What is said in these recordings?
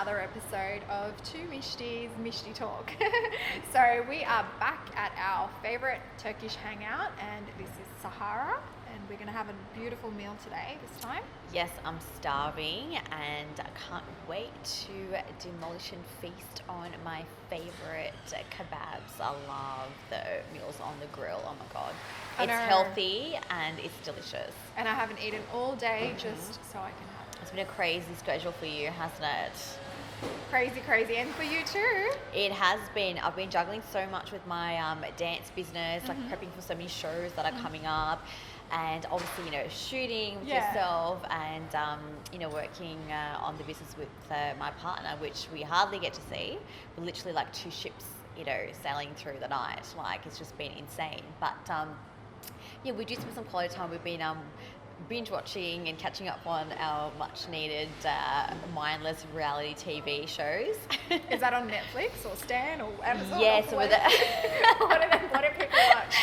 another episode of Two Mishti's Mishti Talk. So we are back at our favourite Turkish hangout, and this is Sahara, and we're going to have a beautiful meal today this time. Yes, I'm starving and I can't wait to demolish and feast on my favourite kebabs. I love the meals on the grill. Oh my God. It's healthy and it's delicious. And I haven't eaten all day just so I can have it. It's been a crazy schedule for you, hasn't it? Crazy. And for you too. It has been. I've been juggling so much with my dance business, like prepping for so many shows that are coming up. And obviously, shooting with yourself and, working on the business with my partner, which we hardly get to see. We're literally like two ships, sailing through the night. Like, it's just been insane. But, we do spend some quality time. We've been binge watching and catching up on our much needed mindless reality TV shows. Is that on Netflix or Stan or Amazon? Yes, what do people watch?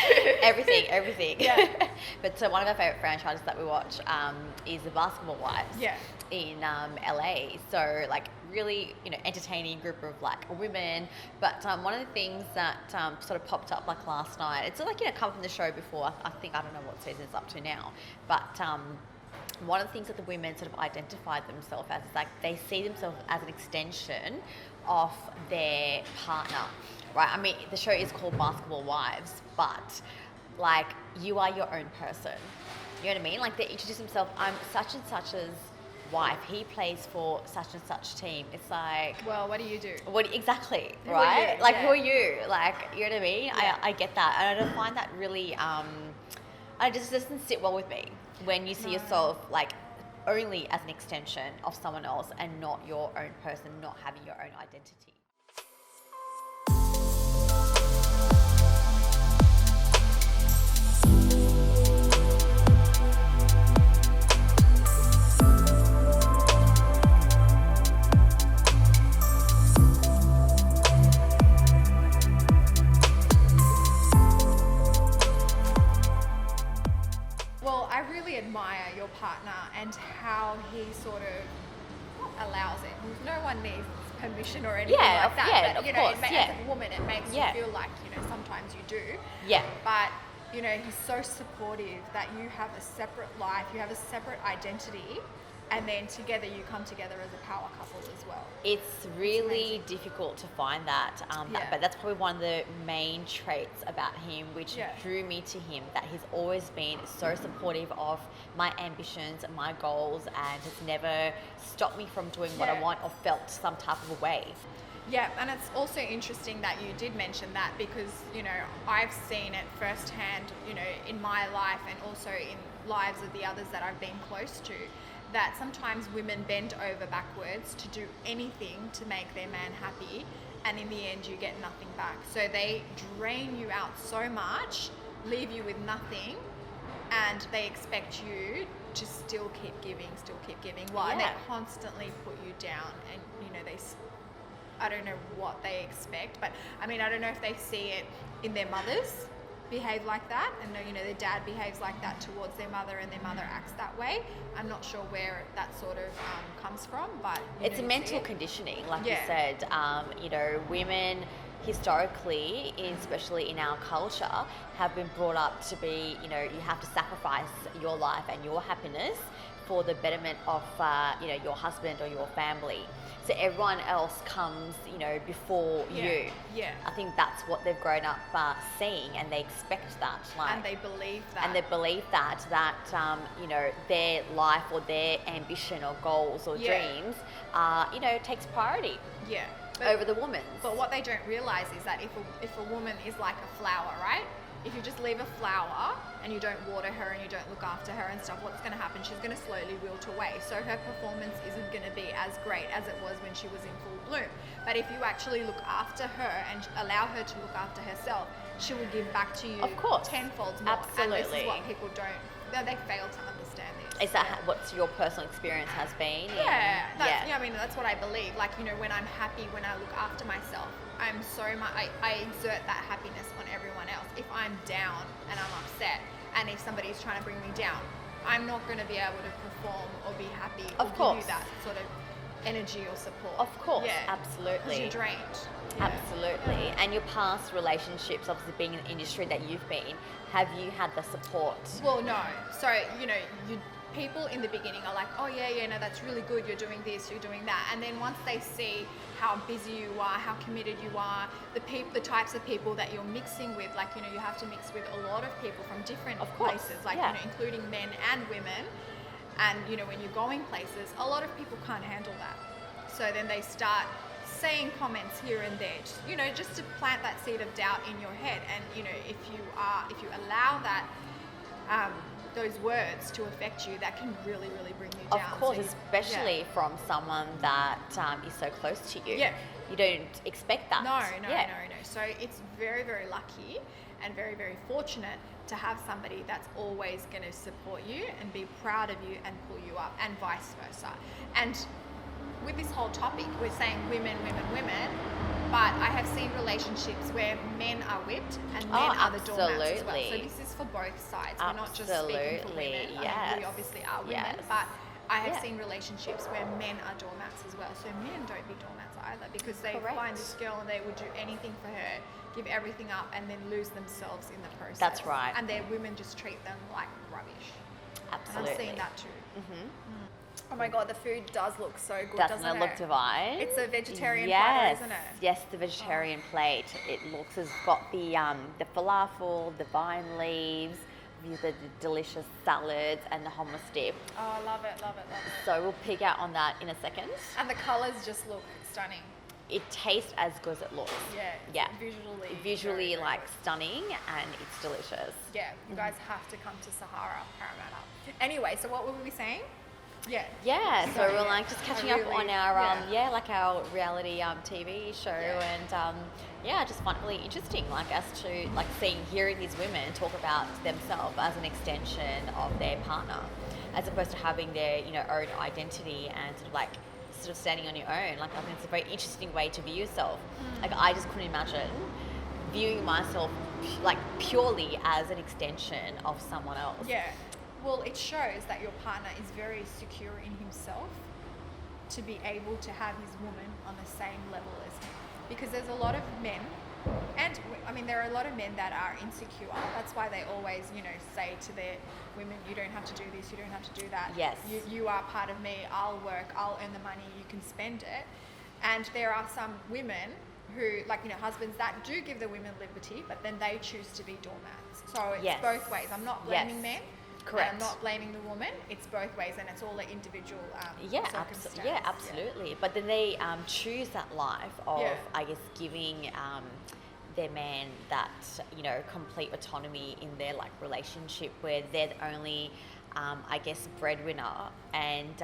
Everything. Yeah. But one of our favourite franchises that we watch is The Basketball Wives. Yeah. In LA. So like really, entertaining group of like women. But one of the things that sort of popped up like last night, it's like, come from the show before. I don't know what season it's up to now. But one of the things that the women sort of identified themselves as is like they see themselves as an extension of their partner, right? I mean, the show is called Basketball Wives, but like you are your own person. You know what I mean? Like they introduce themselves, I'm such and such's wife, he plays for such and such team. It's like, well, what do you do? Exactly, who right? Are you? Like, yeah. Who are you? Like, you know what I mean? Yeah. I get that. And I find that really, it just doesn't sit well with me when you see yourself like only as an extension of someone else and not your own person, not having your own identity. Admire your partner and how he sort of allows it. No one needs permission or anything like that. Yeah, but, of course. As a woman, it makes you feel like, sometimes you do. Yeah. But, he's so supportive that you have a separate life, you have a separate identity, and then together you come together as a power couple as well. It's really difficult to find that, but that's probably one of the main traits about him which drew me to him, that he's always been so supportive of my ambitions and my goals and has never stopped me from doing what I want or felt some type of a way. Yeah, and it's also interesting that you did mention that because, I've seen it firsthand, in my life and also in lives of the others that I've been close to, that sometimes women bend over backwards to do anything to make their man happy, and in the end you get nothing back. So they drain you out so much, leave you with nothing, and they expect you to still keep giving. And they constantly put you down, and I don't know what they expect, but I don't know if they see it in their mothers behave like that, and their dad behaves like that towards their mother and their mother acts that way. I'm not sure where that sort of comes from, but it's a mental conditioning, like you said. Women historically, especially in our culture, have been brought up to be, you have to sacrifice your life and your happiness for the betterment of your husband or your family. So everyone else comes, before you. Yeah. I think that's what they've grown up seeing, and they expect that. And they believe that. And they believe that their life or their ambition or goals or dreams, takes priority. Yeah. Over the woman's. But what they don't realise is that if a woman is like a flower, right? If you just leave a flower and you don't water her and you don't look after her and stuff, what's going to happen? She's going to slowly wilt away. So her performance isn't going to be as great as it was when she was in full bloom. But if you actually look after her and allow her to look after herself, she will give back to you, of course, tenfold more. Absolutely. And this is what people they fail to understand this. Is that what your personal experience has been? That's what I believe. Like, when I'm happy, when I look after myself, I'm so much, I exert that happiness on everyone else. If I'm down and I'm upset, and if somebody's trying to bring me down, I'm not going to be able to perform or be happy or give you that sort of energy or support. Of course, Yeah. Because absolutely. you're drained. Yeah. Absolutely. And your past relationships, obviously being in the industry that you've been, have you had the support? Well, no. So, people in the beginning are like, oh yeah, no, that's really good. You're doing this, you're doing that. And then once they see how busy you are, how committed you are, the types of people that you're mixing with, like, you have to mix with a lot of people from different Of course, places, like, yeah. including men and women. And, when you're going places, a lot of people can't handle that. So then they start saying comments here and there, just to plant that seed of doubt in your head. And, if you allow that, those words to affect you, that can really, really bring you down. Of course, So especially from someone that is so close to you. Yeah. You don't expect that. No. Yeah. So it's very, very lucky and very, very fortunate to have somebody that's always going to support you and be proud of you and pull you up, and vice versa. And with this whole topic, we're saying women, but I have seen relationships where men are whipped and men are the doormats as well. So this is for both sides. We're not just speaking for women. Yes. I mean, we obviously are women, Yes. but I have seen relationships where men are doormats as well. So men don't be doormats either, because they Correct. find this girl and they would do anything for her, give everything up, and then lose themselves in the process. That's right. And their women just treat them like rubbish. Absolutely. And I'm seeing that too. Mm-hmm. Oh my God, the food does look so good, Doesn't it look it? divine? It's a vegetarian platter, isn't it? Yes, the vegetarian plate. It looks, it's got the falafel, the vine leaves, the delicious salads, and the hummus dip. Oh, I love it. So we'll pick out on that in a second. And the colours just look stunning. It tastes as good as it looks. Yeah. Visually very, very like good. stunning, and it's delicious. Yeah, you guys have to come to Sahara, Parramatta. Anyway, so what were we saying? Yeah, so we're like just catching up on our like our reality TV show, and I just find it really interesting, like as to like hearing these women talk about themselves as an extension of their partner, as opposed to having their own identity and sort of standing on your own. Like, I think it's a very interesting way to view yourself. Like, I just couldn't imagine viewing myself like purely as an extension of someone else. Yeah. Well, it shows that your partner is very secure in himself to be able to have his woman on the same level as him. Because there's a lot of men, and I mean, there are a lot of men that are insecure. That's why they always, say to their women, you don't have to do this, you don't have to do that. Yes. You are part of me, I'll work, I'll earn the money, you can spend it. And there are some women who, husbands that do give the women liberty, but then they choose to be doormats. So it's both ways. I'm not blaming men. Correct. I'm not blaming the woman. It's both ways, and it's all an individual circumstance. Absolutely. But then they choose that life of, I guess, giving their man that complete autonomy in their relationship, where they're the only breadwinner, and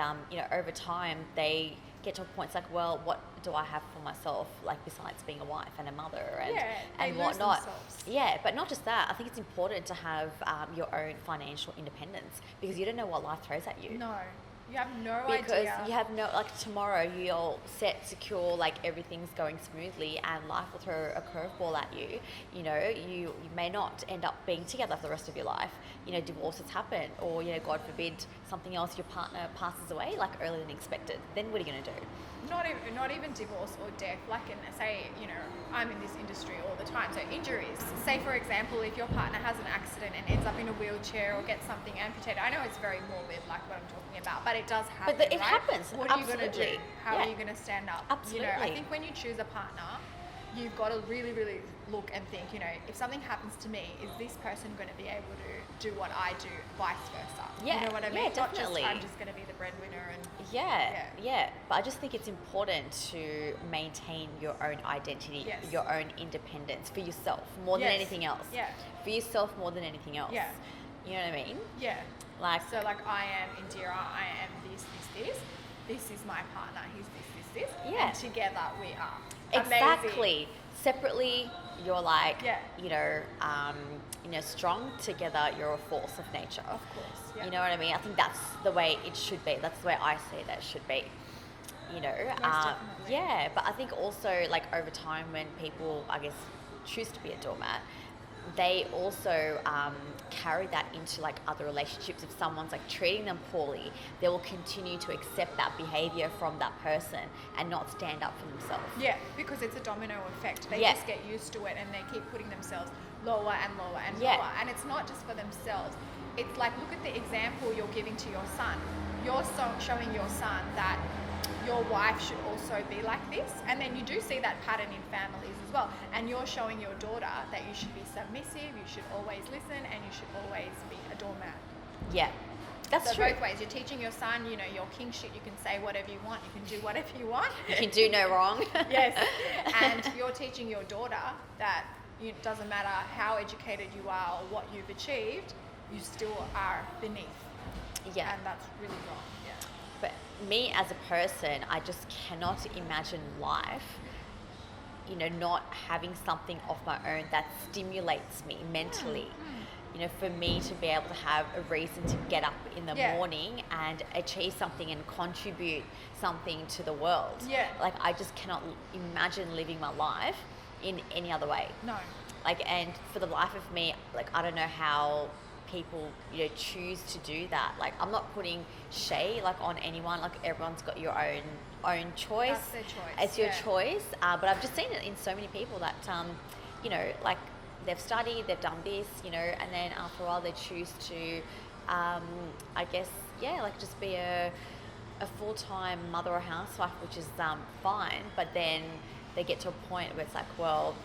over time they get to a point, it's like, well, what do I have for myself, besides being a wife and a mother and whatnot? Yeah, but not just that. I think it's important to have your own financial independence, because you don't know what life throws at you. No, you have no idea. Because you have no, tomorrow you're set, secure, everything's going smoothly, and life will throw a curveball at you. You may not end up being together for the rest of your life. Divorces happen, or, God forbid, something else, your partner passes away, earlier than expected. Then what are you going to do? Not even divorce or death. I'm in this industry all the time. So injuries. Say, for example, if your partner has an accident and ends up in a wheelchair or gets something amputated. I know it's very morbid, like what I'm talking about, but it does happen. But it happens. What are you going to do? How are you going to stand up? Absolutely. I think when you choose a partner, you've got to really, really look and think, if something happens to me, is this person going to be able to do what I do, vice versa? Yeah. You know what I mean? Yeah, definitely. I'm just going to be the breadwinner and... Yeah. But I just think it's important to maintain your own identity, your own independence for yourself more than anything else. Yeah. For yourself more than anything else. Yeah. You know what I mean? Yeah. I am Indira, I am this. This is my partner, he's this. Yeah. And together we are. Exactly. Amazing. Separately, you're strong. Together, you're a force of nature. Of course. Yeah. You know what I mean? I think that's the way it should be. That's the way I see that it should be. Most definitely. Yeah, but I think also over time, when people, I guess, choose to be a doormat, they also carry that into like other relationships. If someone's like treating them poorly, they will continue to accept that behavior from that person and not stand up for themselves. Yeah, because it's a domino effect. They Yeah. just get used to it and they keep putting themselves lower and lower and Yeah. lower. And it's not just for themselves. It's like, look at the example you're giving to your son. You're showing your son that your wife should also be like this, and then you do see that pattern in families as well, and you're showing your daughter that you should be submissive, you should always listen, and you should always be a doormat. Yeah, that's So true. both ways. You're teaching your son, you know, your king shit, you can say whatever you want, you can do whatever you want. You can do no wrong. Yes. And you're teaching your daughter that it doesn't matter how educated you are or what you've achieved, you still are beneath. Yeah. And that's really wrong. Yeah. But me as a person, I just cannot imagine life, you know, not having something of my own that stimulates me mentally. You know, for me to be able to have a reason to get up in the Yeah. morning and achieve something and contribute something to the world. Yeah. Like, I just cannot imagine living my life in any other way. No. Like, and for the life of me, like, I don't know how people, you know, choose to do that. Like, I'm not putting shade like on anyone. Like, everyone's got your own choice. That's their choice. It's your yeah. choice. But I've just seen it in so many people that, you know, like, they've studied, they've done this, you know, and then after a while they choose to, I guess, yeah, like, just be a full-time mother or housewife, which is fine. But then they get to a point where it's like, well,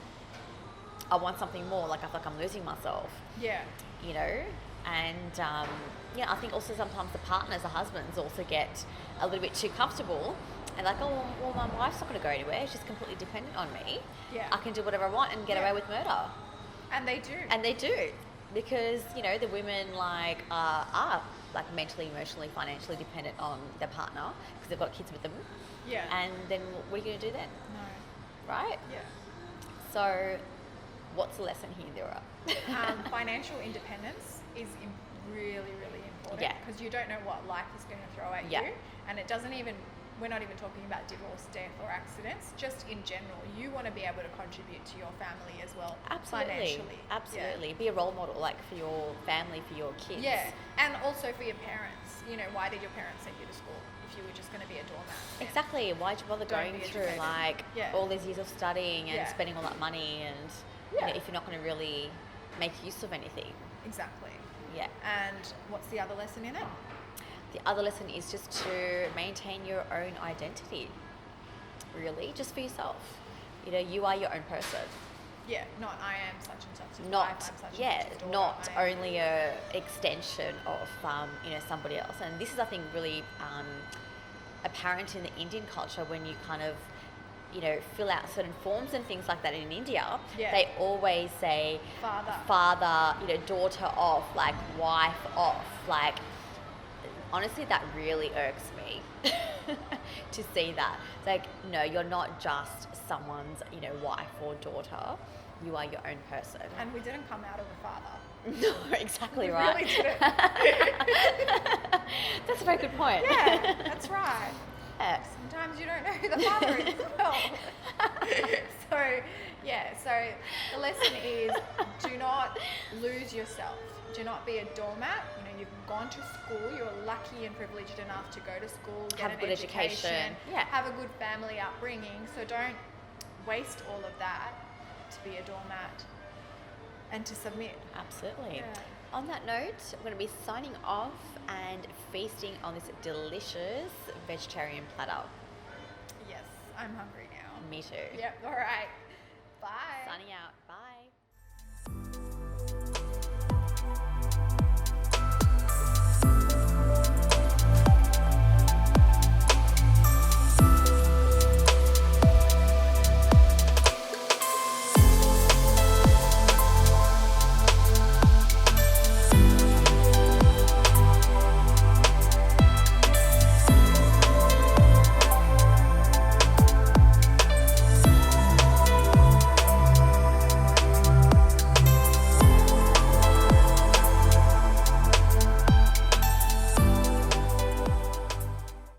I want something more. Like, I feel like I'm losing myself. Yeah. You know, and yeah, I think also sometimes the partners, the husbands, also get a little bit too comfortable and like, oh, well, my wife's not going to go anywhere. She's completely dependent on me. Yeah. I can do whatever I want and get Yeah. away with murder. And they do. And they do, because, you know, the women like are like mentally, emotionally, financially dependent on their partner because they've got kids with them. yeah. And then what are you going to do then, No. right? Yeah. So, what's the lesson here, Indira? Financial independence is really, really important. Yeah. Because you don't know what life is going to throw at Yeah. you. And it doesn't even, we're not even talking about divorce, death, or accidents. Just in general, you want to be able to contribute to your family as well. Absolutely. Financially. Absolutely. Be a role model, like, for your family, for your kids. Yeah. And also for your parents. You know, why did your parents send you to school if you were just going to be a doormat? Exactly. Why'd you bother Don't going be through educated. like Yeah. all these years of studying and Yeah. spending all that money and you Yeah. know, if you're not going to really make use of anything? Exactly. Yeah. And what's the other lesson in it? The other lesson is just to maintain your own identity. Really, just for yourself. You know, you are your own person. Yeah, not I am such and such. Wife, Not I'm such and yeah, such a daughter, not I am- only a extension of you know, somebody else. And this is, I think, really apparent in the Indian culture when you kind of, you know, fill out certain forms and things like that in India. Yeah. They always say Father. you know, daughter of, like, wife of, like. Honestly, that really irks me to see that. It's like, no, you're not just someone's, you know, wife or daughter. You are your own person. And we didn't come out of a father. No, exactly We right. really didn't. That's a very good point. Yeah, that's right. Yeah. Sometimes you don't know who the father is as well. So, yeah, so the lesson is do not lose yourself. Do not be a doormat. You know, you've gone to school, you're lucky and privileged enough to go to school, get Have an a good education. Yeah. have a good family upbringing. So don't waste all of that to be a doormat and to submit. Absolutely. Yeah. On that note, I'm going to be signing off and feasting on this delicious vegetarian platter. Yes, I'm hungry now. Me too. Yep, all right.